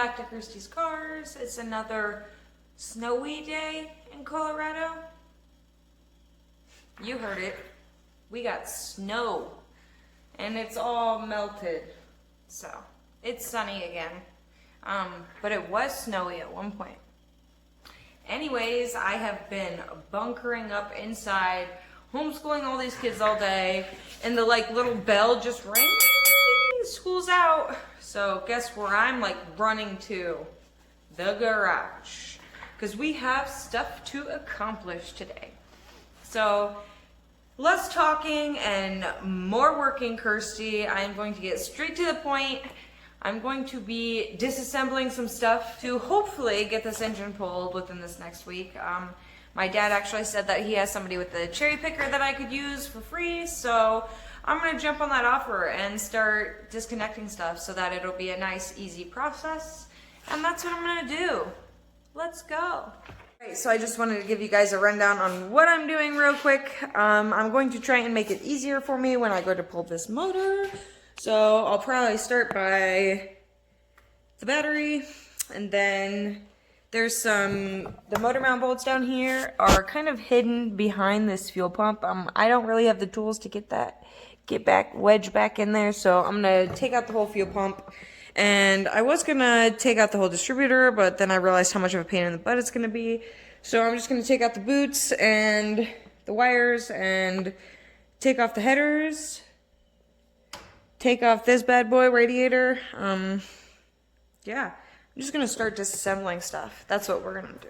back to Kirstie's'Karz. It's another snowy day in Colorado. You heard it. We got snow and it's all melted. So it's sunny again. But it was snowy at one point. Anyways, I have been bunkering up inside, homeschooling all these kids all day, and the little bell just rang. School's out. So guess where I'm running to? The garage. Because we have stuff to accomplish today. So less talking and more working, Kirstie. I am going to get straight to the point. I'm going to be disassembling some stuff to hopefully get this engine pulled within this next week. My dad actually said that he has somebody with a cherry picker that I could use for free, so I'm going to jump on that offer and start disconnecting stuff so that it'll be a nice, easy process. And that's what I'm going to do. Let's go. Alright, so I just wanted to give you guys a rundown on what I'm doing real quick. I'm going to try and make it easier for me when I go to pull this motor. So I'll probably start by the battery, and then there's the motor mount bolts down here are kind of hidden behind this fuel pump. I don't really have the tools to wedge back in there, so I'm gonna take out the whole fuel pump. And I was gonna take out the whole distributor, but then I realized how much of a pain in the butt it's gonna be. So I'm just gonna take out the boots and the wires and take off the headers. Take off this bad boy radiator. Yeah, I'm just gonna start disassembling stuff. That's what we're gonna do.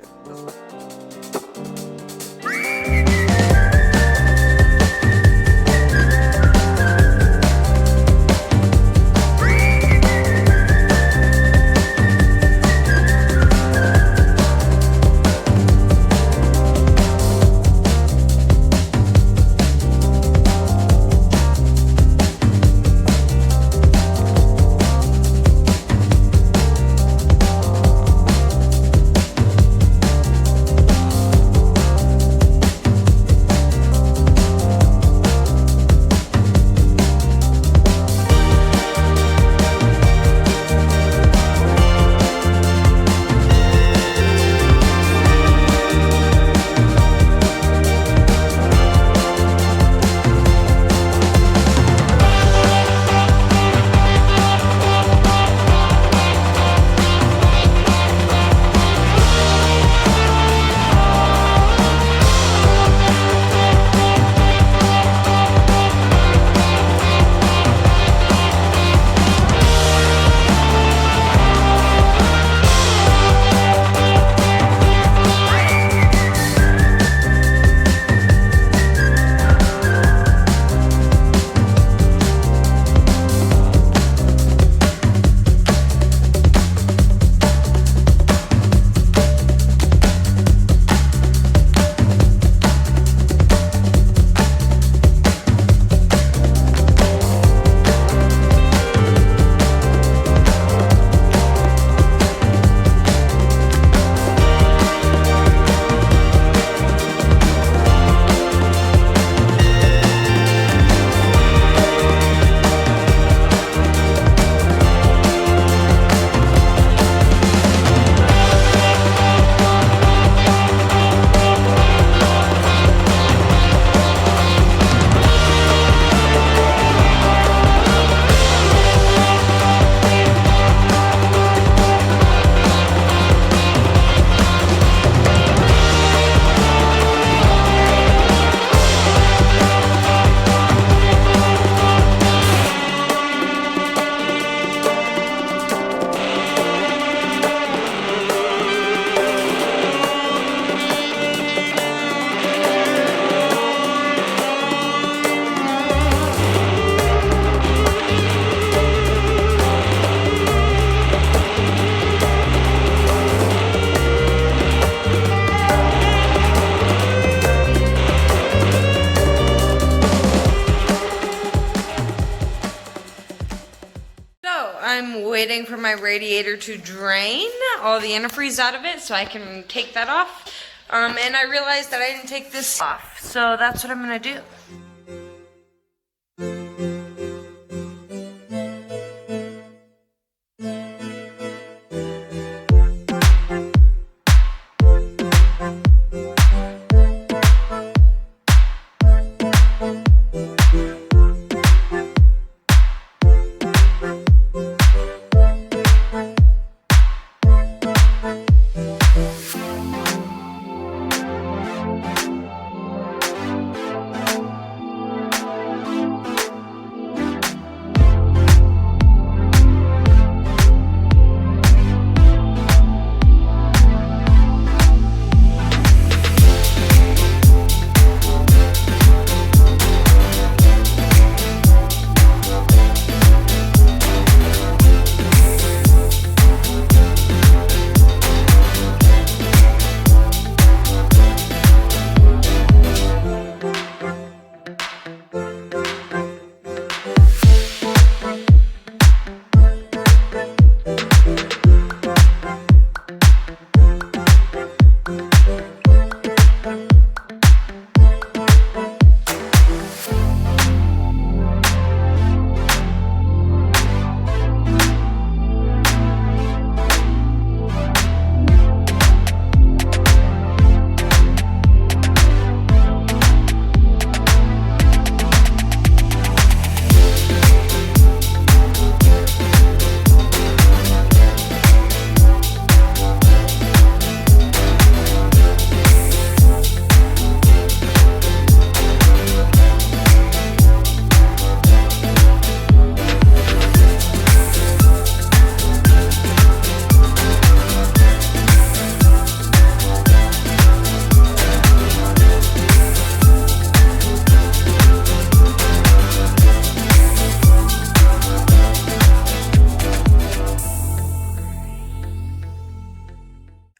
I'm waiting for my radiator to drain all the antifreeze out of it so I can take that off. And I realized that I didn't take this off, so that's what I'm gonna do.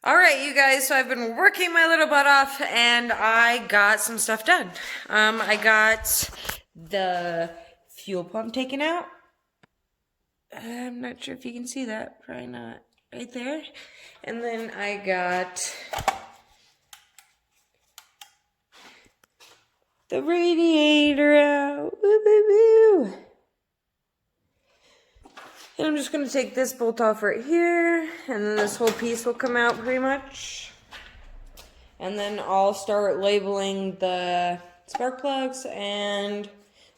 All right, you guys, so I've been working my little butt off and I got some stuff done. I got the fuel pump taken out. I'm not sure if you can see that, probably not, right there. And then I got the radiator out. Woo, woo, woo. And I'm just going to take this bolt off right here, and then this whole piece will come out pretty much. And then I'll start labeling the spark plugs, and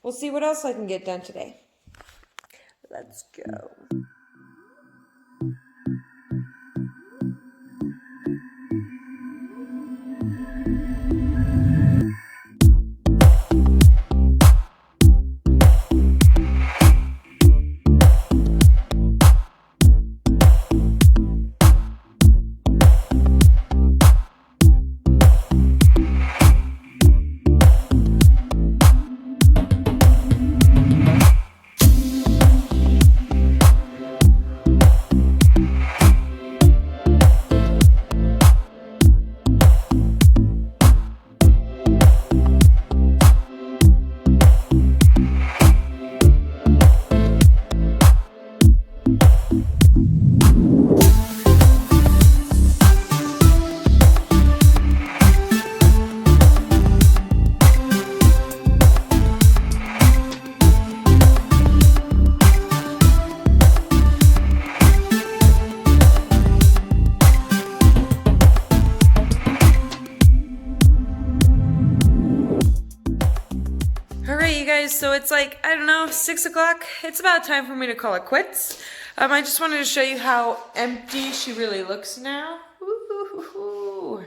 we'll see what else I can get done today. Let's go. So it's like, I don't know, 6 o'clock. It's about time for me to call it quits. I just wanted to show you how empty she really looks now. Ooh.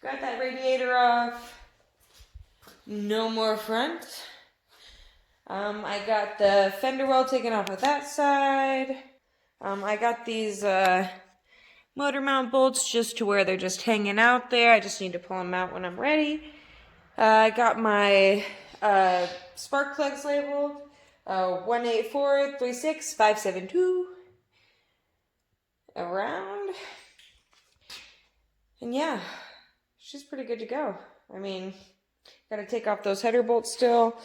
Got that radiator off. No more front. I got the fender well taken off of that side. I got these motor mount bolts just to where they're just hanging out there. I just need to pull them out when I'm ready. I got my spark plugs labeled 18436 around, and yeah, she's pretty good to go. I mean, gotta take off those header bolts still,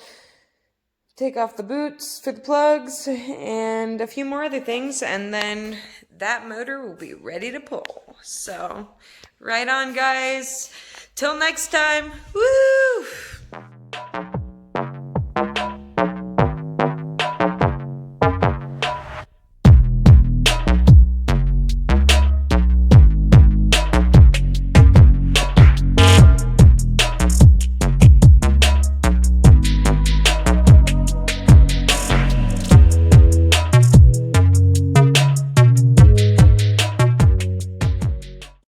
take off the boots for the plugs, and a few more other things, and then that motor will be ready to pull. So right on, guys, till next time. Woo!